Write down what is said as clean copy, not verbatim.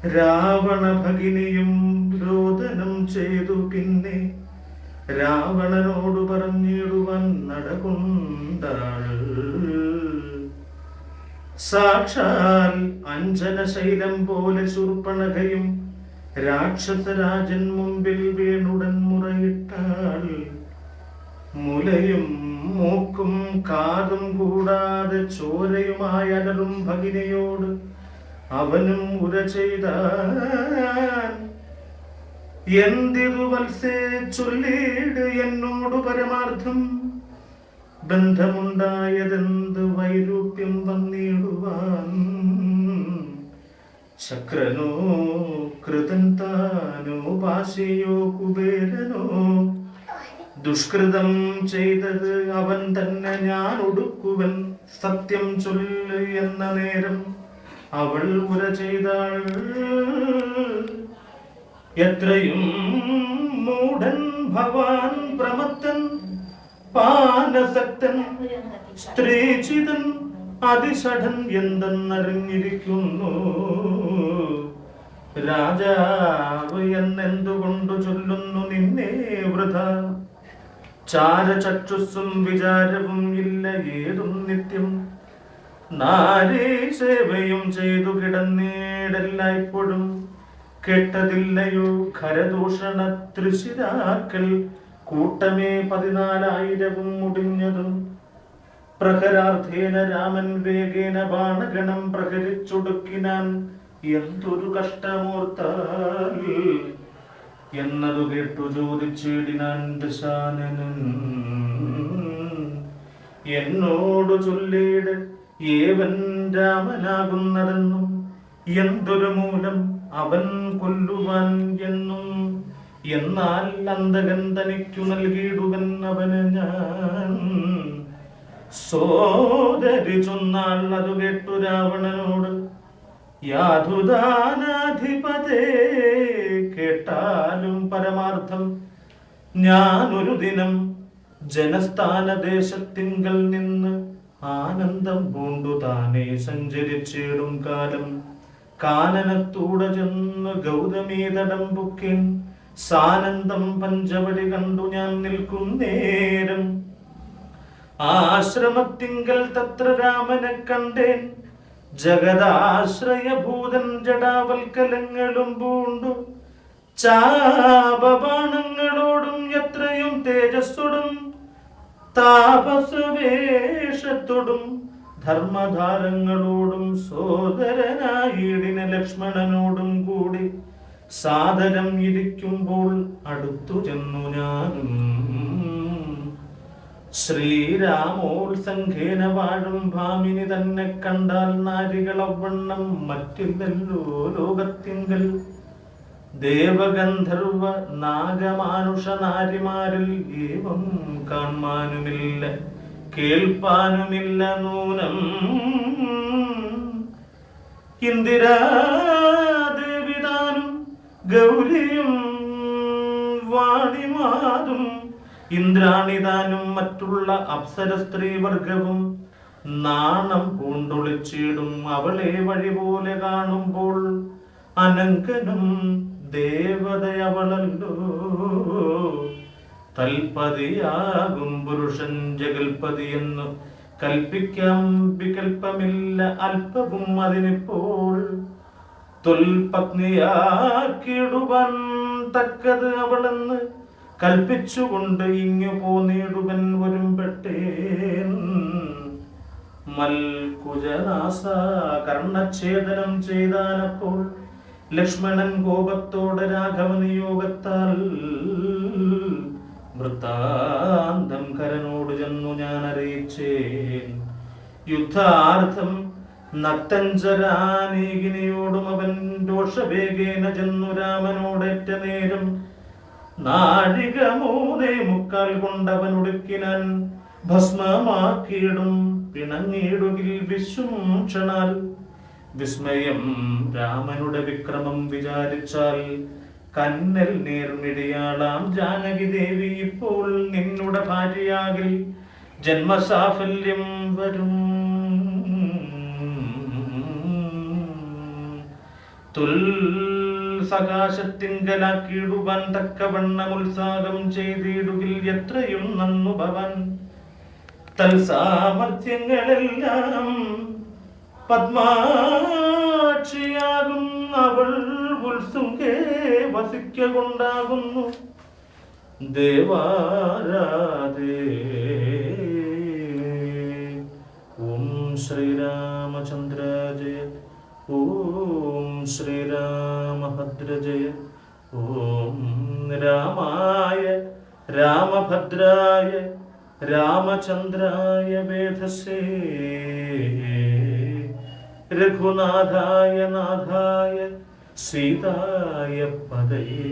രാവണ ഭഗിനിയും രോദനം ചെയ്തു. പിന്നെ രാവണനോട് പറഞ്ഞിടുവാൻ നടകൊണ്ടാൾ. സാക്ഷാൽ അഞ്ജനശൈലം പോലെ ശൂർപ്പണഖയും രാക്ഷസരാജൻ മുമ്പിൽ വീണുടൻ മുറയിട്ടാൾ. മുലയും മൂക്കും കാതും കൂടാതെ ചോരയുമായി അലറും ഭഗിനിയോട് അവനും ഉര ചെയ്താൻ. എന്തിരു വത്സേ ചൊല്ലിട് എന്നോട് പരമാർത്ഥം, ബന്ധമുണ്ടായതെന്ത് വൈരൂപ്യം വന്നിടുവാൻ. ശക്രനോ കൃതൻ താനോ പാശയോ കുബേരനോ, ദുഷ്കൃതം ചെയ്തത് അവൻ തന്നെ ഞാൻ ഒടുക്കുവൻ. സത്യം ചൊല്ല് എന്ന നേരം അവൾ ഉര ചെയ്താൾ. എത്രയും മൂഢൻ ഭവാൻ പ്രമത്തൻ പാനസക്തൻ സ്ത്രീചിതൻ അതിഷഠൻ എന്തെന്നറിഞ്ഞിരിക്കുന്നു. രാജാവ് എന്നെന്തുകൊണ്ടു ചൊല്ലുന്നു നിന്നെ വൃഥ. ചാരചക്ഷുസ്സും വിചാരവും ഇല്ല ഏതും നിത്യം. നാരീ സേവയും ചെയ്തു കിടന്നേടെല്ലായ്പ്പോഴും. കേട്ടതില്ലയോ ഖരദൂഷണ തൃശിരാക്കൾ കൂട്ടമേ 14,000 മുടിഞ്ഞതും. പ്രഹരാർത്ഥേന രാമൻ വേഗേന ബാണഗണം പ്രഹരിച്ചൊടുക്കിനാൻ. എന്തൊരു കഷ്ടമോർത്താൽ എന്നതു കേട്ടു ചോദിച്ചിടിനാൻ ദശാനനൻ. എന്നോട് ചൊല്ലിട് ഏവൻ രാമനാകുന്നതെന്നും, എന്തൊരു മൂലം അവൻ കൊല്ലുവാൻ എന്നും. എന്നാൽ അന്തകൻ തനിക്കു നൽകിയിടുവൻ അവന് ഞാൻ. സോദരി ചൊന്നാൾ അതു കേട്ടു രാവണനോട്. യാതുദാനാധിപതേ കേട്ടാലും പരമാർത്ഥം, ഞാനൊരു ദിനം ജനസ്ഥാനദേശത്തിങ്കൽ നിന്ന് ആനന്ദം പൂണ്ടു താനേ സഞ്ചരിച്ചിടും കാലം. കാനനത്തൂടെ ചെന്ന് ഗൗതമീ തടം പൊക്കേൻ. സാനന്ദം പഞ്ചവടി കണ്ടു ഞാൻ നിൽക്കും നേരം. ആശ്രമത്തിങ്കൽ തത്ര രാമനെ കണ്ടേൻ. ജഗദാശ്രയഭൂതൻ ജടാവൽക്കലങ്ങളും പൂണ്ടു. ചാപബാണങ്ങളോടും എത്രയും തേജസ്സോടും താപസവേഷത്തോടും ധർമ്മധാരങ്ങളോടും സോദരനായിടിന ലക്ഷ്മണനോടും കൂടി സാദരം ഇരിക്കുമ്പോൾ അടുത്തു ചെന്നു ഞാനും. ശ്രീരാമോത്സംഘേന വാഴും ഭാമിനി തന്നെ കണ്ടാൽ നാരികളവണ്ണം മറ്റില്ലല്ലോ ലോകത്തിങ്കൽ. ദേവഗന്ധർവ നാഗമാനുഷ നാരിമാരിൽ ഏവം കാണാനുമില്ല കേൾപ്പാനുമില്ല നൂനം. ഇന്ദിരാദേവിതാനും ഗൗരിയും വാണിമാതും ഇന്ദ്രാണിതാനും മറ്റുള്ള അപ്സര സ്ത്രീവർഗവും നാണം പൂണ്ടൊളിച്ചിടും അവളെ വഴി പോലെ കാണുമ്പോൾ. അനങ്കനും ദേവതയവളല്ലോ, തൽപതിയാകും പുരുഷൻ ജഗൽപതി എന്ന് കൽപ്പിക്കാം. വികൽപ്പമില്ല അല്പവും അതിനിപ്പോൾ. തൊൽപത്നിയാക്കിടുവാൻ തക്കത് അവളെന്ന് കൽപ്പിച്ചുകൊണ്ട് ഇങ്ങു പോന്നിടുവൻ വരുമ്പെട്ടേൻ. മൽകുജനാസ കർണച്ഛേദനം ചെയ്താനപ്പോൾ ലക്ഷ്മണൻ കോപത്തോടെ രാഘവനിയോഗത്താൽ വൃത്താന്തം കരനോട് ചെന്നു ഞാൻ അറിയിച്ചേൻ. യുദ്ധാർത്ഥം നക്തഞ്ചരാനീകിനിയോടും അവൻ ദോഷവേഗേന ചെന്നു രാമനോടേറ്റ നേരം. നാഴിക 3.75 കൊണ്ടവൻ ഉടുക്കിനാൻ ഭസ്മമാക്കിയിടും പിണങ്ങിയിടുകിൽ വിശുംക്ഷണാൽ. വിസ്മയം രാമനുടെ വിക്രമം വിചാരിച്ചാൽ കന്നൽ നേർമിടിയാളാം ജാനകി ദേവി ഇപ്പോൾ നിന്നുടെ ഭാര്യയാകിൽ ജന്മസാഫല്യം വരും. സകാശത്തിങ്കലാക്കിയിടുവാൻ തക്കവണ്ണം ഉത്സാഹം ചെയ്തിടുകിൽ എത്രയും നന്നു ഭവൻ. തൽസാമർഥ്യങ്ങളെല്ലാം പത്മാക്ഷിയാകും അവൾ ഉത്സുങ്കേ വസിക്കൊണ്ടാകുന്നു ദേവാരാധേ. ഓം ശ്രീരാമചന്ദ്ര ജയ, ഓം ശ്രീരാമഭദ്ര ജയ, ഓം രാമായ രാമഭദ്രായ രാമചന്ദ്രായ വേധസേ, രഘുനാഥായ നാഥായ സീതായ പദയേ